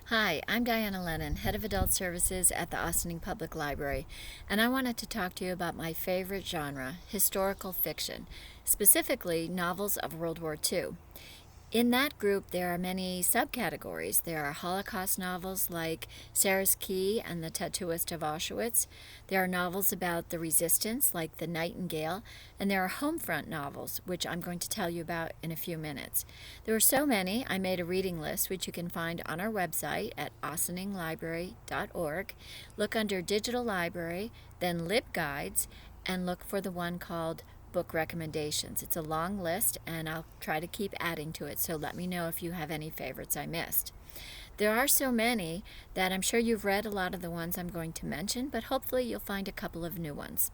Hi, I'm Diana Lennon, Head of Adult Services at the Austining Public Library, and I wanted to talk to you about my favorite genre, historical fiction, specifically novels of World War II. In that group, there are many subcategories. There are Holocaust novels like Sarah's Key and The Tattooist of Auschwitz. There are novels about the resistance like The Nightingale. And there are Homefront novels, which I'm going to tell you about in a few minutes. There are so many, I made a reading list, which you can find on our website at austininglibrary.org. Look under Digital Library, then LibGuides, and look for the one called Book recommendations. It's a long list, and I'll try to keep adding to it, so let me know if you have any favorites I missed. There are so many that I'm sure you've read a lot of the ones I'm going to mention, but hopefully you'll find a couple of new ones.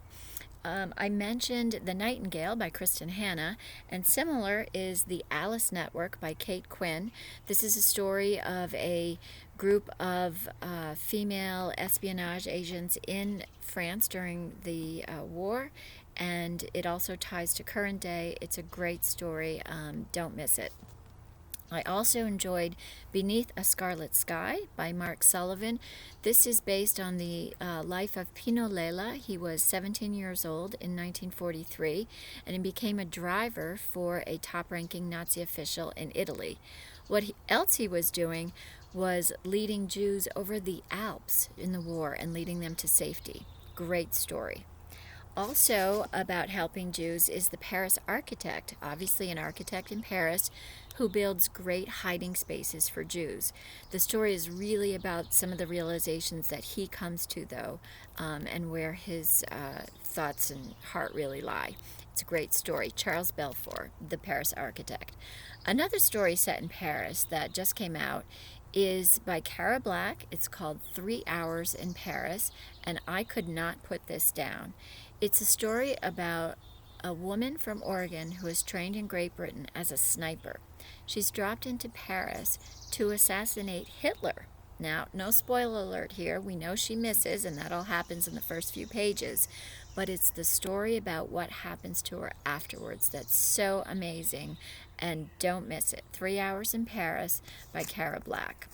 I mentioned The Nightingale by Kristen Hanna, and similar is The Alice Network by Kate Quinn. This is a story of a group of female espionage agents in France during the war, and it also ties to current day. It's a great story. Don't miss it. I also enjoyed Beneath a Scarlet Sky by Mark Sullivan. This is based on the life of Pino Lela. He was 17 years old in 1943, and he became a driver for a top-ranking Nazi official in Italy. What else he was doing was leading Jews over the Alps in the war and leading them to safety. Great story. Also about helping Jews is The Paris Architect, obviously an architect in Paris who builds great hiding spaces for Jews. The story is really about some of the realizations that he comes to, though, and where his thoughts and heart really lie. It's a great story. Charles Belfort, The Paris Architect. Another story set in Paris that just came out is by Cara Black. It's called 3 Hours in Paris, and I could not put this down. It's a story about a woman from Oregon who is trained in Great Britain as a sniper. She's dropped into Paris to assassinate Hitler. Now, no spoiler alert here. We know she misses, and that all happens in the first few pages. But it's the story about what happens to her afterwards that's so amazing, and don't miss it. 3 Hours in Paris by Cara Black.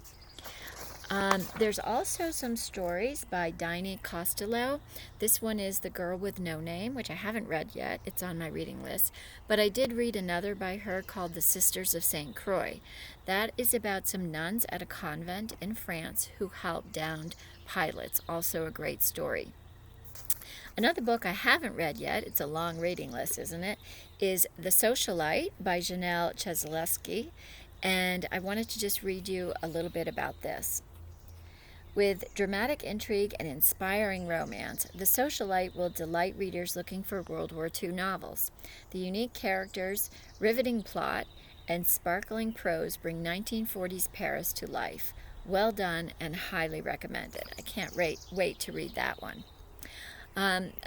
There's also some stories by Diney Costello. This one is The Girl with No Name, which I haven't read yet. It's on my reading list. But I did read another by her called The Sisters of St. Croix. That is about some nuns at a convent in France who helped downed pilots. Also a great story. Another book I haven't read yet, it's a long reading list, isn't it, is The Socialite by Janelle Cheselewski. And I wanted to just read you a little bit about this. With dramatic intrigue and inspiring romance, The Socialite will delight readers looking for World War II novels. The unique characters, riveting plot, and sparkling prose bring 1940s Paris to life. Well done and highly recommended. I can't wait to read that one.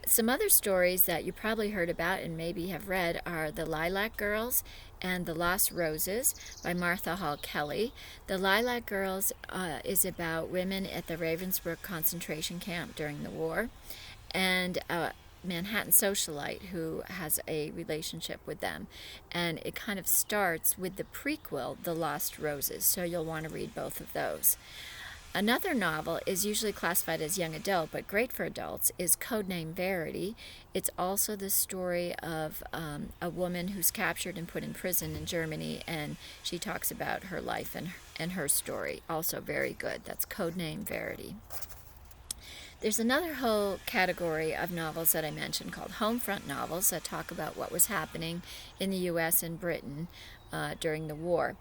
Some other stories that you probably heard about and maybe have read are The Lilac Girls and The Lost Roses by Martha Hall Kelly. The Lilac Girls is about women at the Ravensbrück concentration camp during the war, and a Manhattan socialite who has a relationship with them. And it kind of starts with the prequel, The Lost Roses, so you'll want to read both of those. Another novel is usually classified as young adult, but great for adults, is Codename Verity. It's also the story of a woman who's captured and put in prison in Germany, and she talks about her life and her story. Also very good. That's Codename Verity. There's another whole category of novels that I mentioned called Homefront novels that talk about what was happening in the U.S. and Britain during the war.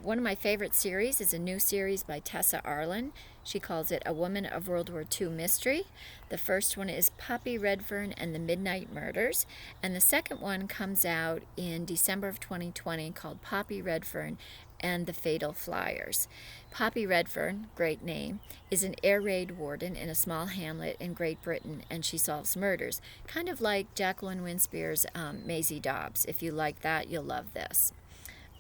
One of my favorite series is a new series by Tessa Arlen. She calls it A Woman of World War II Mystery. The first one is Poppy Redfern and the Midnight Murders, and the second one comes out in December of 2020 called Poppy Redfern and the Fatal Flyers. Poppy Redfern, great name, is an air raid warden in a small hamlet in Great Britain, and she solves murders, kind of like Jacqueline Winspear's Maisie Dobbs. If you like that, you'll love this.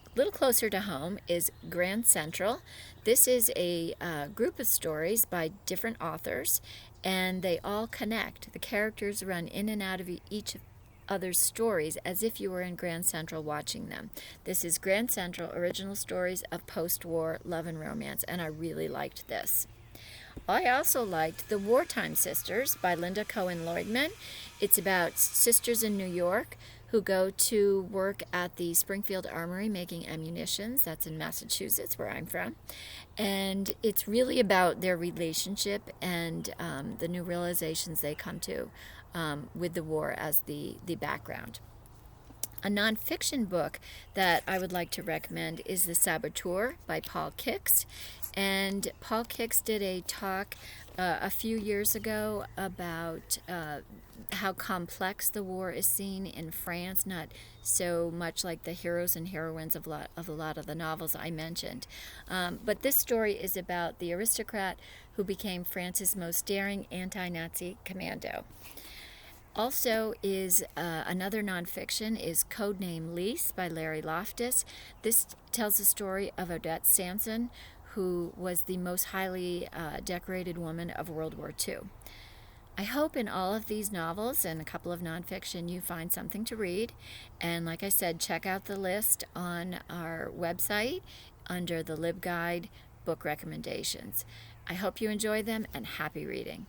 A little closer to home is Grand Central. This is a group of stories by different authors, and they all connect. The characters run in and out of each other stories as if you were in Grand Central watching them. This is Grand Central Original Stories of Post-War Love and Romance, and I really liked this. I also liked The Wartime Sisters by Linda Cohen Leudman. It's about sisters in New York who go to work at the Springfield Armory making ammunitions. That's in Massachusetts, where I'm from. And it's really about their relationship and the new realizations they come to with the war as the background. A nonfiction book that I would like to recommend is The Saboteur by Paul Kix. And Paul Kix did a talk a few years ago about how complex the war is seen in France, not so much like the heroes and heroines of a lot of the novels I mentioned. But this story is about the aristocrat who became France's most daring anti-Nazi commando. Also is another nonfiction is Codename Lise by Larry Loftus. This tells the story of Odette Sanson, who was the most highly decorated woman of World War II. I hope in all of these novels and a couple of nonfiction you find something to read. And like I said, check out the list on our website under the LibGuide book recommendations. I hope you enjoy them and happy reading.